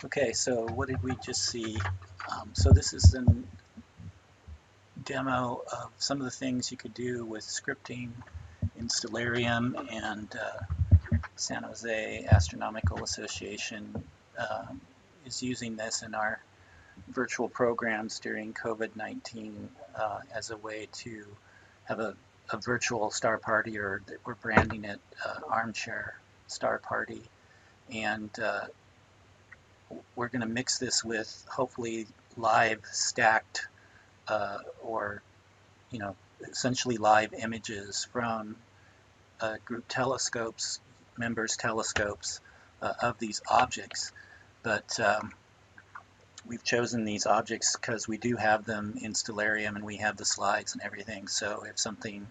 Okay, so what did we just see? So this is a demo of some of the things you could do with scripting in Stellarium, and San Jose Astronomical Association is using this in our virtual programs during COVID-19 as a way to have a virtual star party, or we're branding it armchair star party. And we're going to mix this with hopefully live stacked or essentially live images from group telescopes, members' telescopes of these objects. But we've chosen these objects because we do have them in Stellarium and we have the slides and everything. So if something,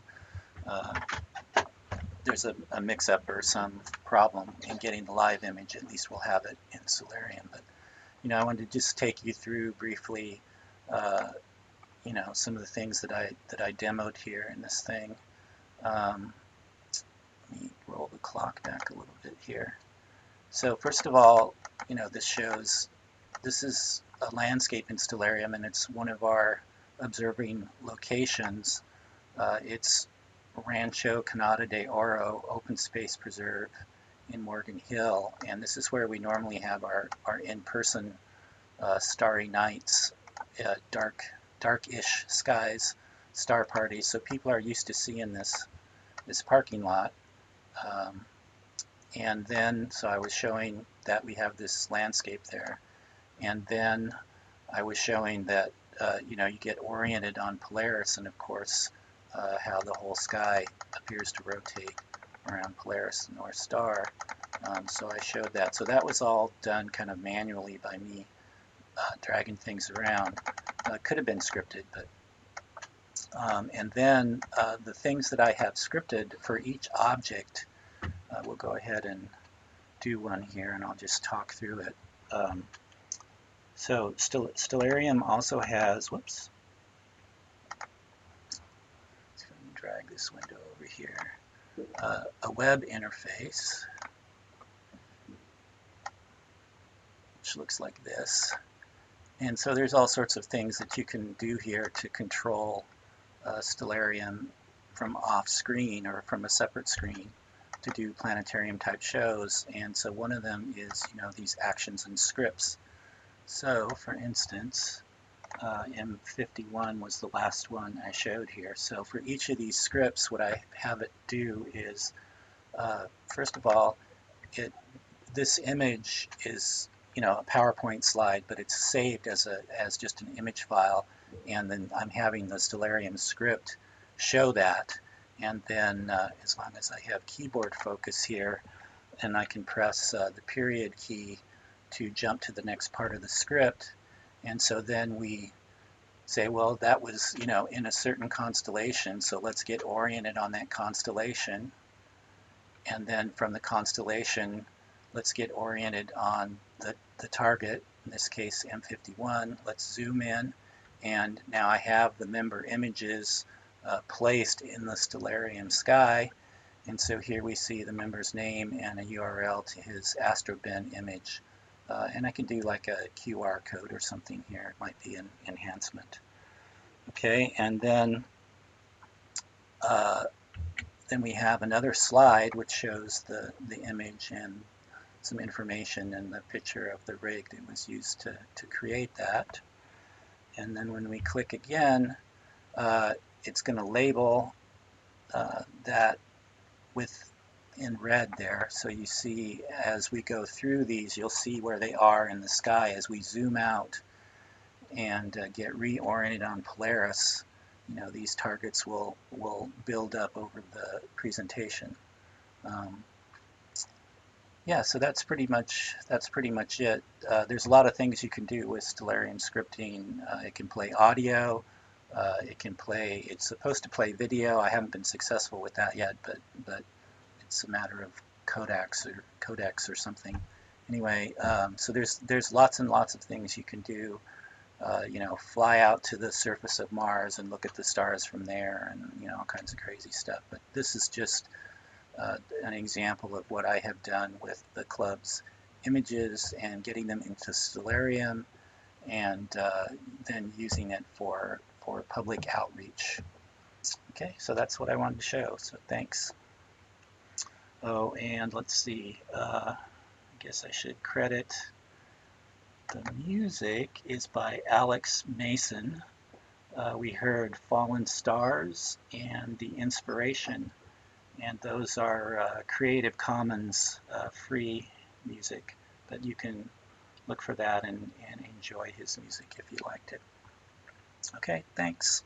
there's a mix-up or some problem in getting the live image, at least we'll have it in Stellarium. But I wanted to just take you through briefly, some of the things that I demoed here in this thing. Let me roll the clock back a little bit here. So first of all, this is a landscape in Stellarium, and it's one of our observing locations. It's Rancho Canada de Oro Open Space Preserve in Morgan Hill, and this is where we normally have our in-person starry nights, dark-ish skies, star parties. So people are used to seeing this parking lot. And then, so I was showing that we have this landscape there. And then I was showing that, you get oriented on Polaris, and of course, how the whole sky appears to rotate around Polaris, the North Star. So I showed that. So that was all done kind of manually by me, dragging things around. Could have been scripted, but and then the things that I have scripted for each object, we'll go ahead and do one here, and I'll just talk through it. So Stellarium also has, whoops, let's go and drag this window over here, a web interface, which looks like this. And so there's all sorts of things that you can do here to control Stellarium from off screen or from a separate screen to do planetarium type shows. And so one of them is, these actions and scripts. So for instance, M51 was the last one I showed here. So for each of these scripts, what I have it do is, first of all, this image is a PowerPoint slide, but it's saved as just an image file, and then I'm having the Stellarium script show that. And then as long as I have keyboard focus here, and I can press the period key to jump to the next part of the script, and so then we say, well, that was in a certain constellation, so let's get oriented on that constellation, and then from the constellation, let's get oriented on the target, in this case M51. Let's zoom in, and now I have the member images placed in the Stellarium sky. And so here we see the member's name and a URL to his AstroBin image. And I can do like a QR code or something here. It might be an enhancement. Okay, and then we have another slide which shows the image and some information and the picture of the rig that was used to create that. And then when we click again, it's going to label that in red there. So you see, as we go through these, you'll see where they are in the sky. As we zoom out and get reoriented on Polaris, these targets will build up over the presentation. Yeah, so that's pretty much it. There's a lot of things you can do with Stellarium scripting. It can play audio. It's supposed to play video. I haven't been successful with that yet, but it's a matter of codecs or something. Anyway, so there's lots and lots of things you can do. Fly out to the surface of Mars and look at the stars from there, and all kinds of crazy stuff. But this is just an example of what I have done with the club's images and getting them into Stellarium, and then using it for public outreach. Okay, so that's what I wanted to show, so thanks. Oh, and let's see, I guess I should credit, the music is by Alex Mason. We heard Fallen Stars and The Inspiration, and those are Creative Commons free music, but you can look for that and enjoy his music if you liked it. Okay, thanks.